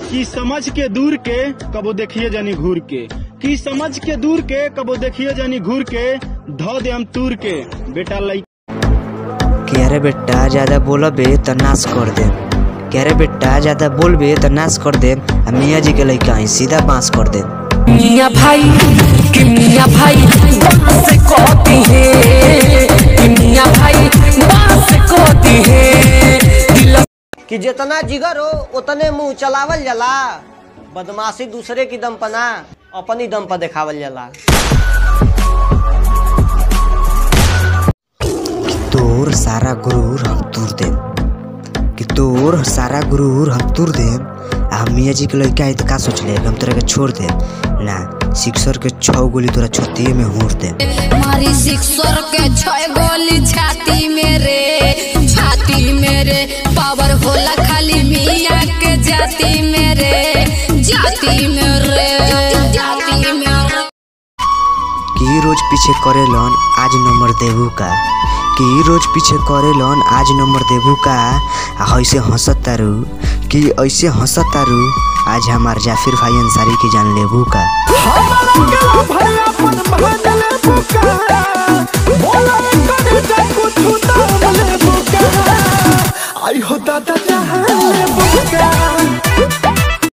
कि समझ के दूर के कबो देखिए जानी घूर के, कि समझ के दूर के कबो देखिए जानी घूर के, धो दे हम तूर के बेटा लाई। कह रे बेटा ज्यादा बोलबे तो नाश कर दे, कह रे बेटा ज्यादा बोलबे तो नाश कर दे। मियाँ जी के लइका ही सीधा बांस कर दे। मियाँ भाई कि मियाँ भाई बांस कहती है, मियाँ भाई बांस कहती है। कि जितना जिगर हो उतने मुंह चलावल जाला, बदमाशी दूसरे की दम पर ना अपनी दम पर दिखावल जाला। तोर सारा गुरूर हम तूर दे, कि तोर सारा गुरूर हम तूर दे। हम मियाँ जी के लइका तो का सोच ले हम तोरा के छोड़ दे ना, सिक्सर के 6 गोली तोरा छाती में होड़ दे। मारी सिक्सर के 6 गोली छाती मेरे, छाती मेरे पावर होला खाली मियाँ के जाती मेरे, जाती मेरे, जाती मेरे। कि रोज पीछे करेलन आज नंबर देबू का, कि रोज पीछे करेलन आज नंबर देबू का। ऐसे हंसत तारू कि ऐसे हंसत तारू आज हमार जाफिर भाई अंसारी की जान लेबू का। आई हो दादा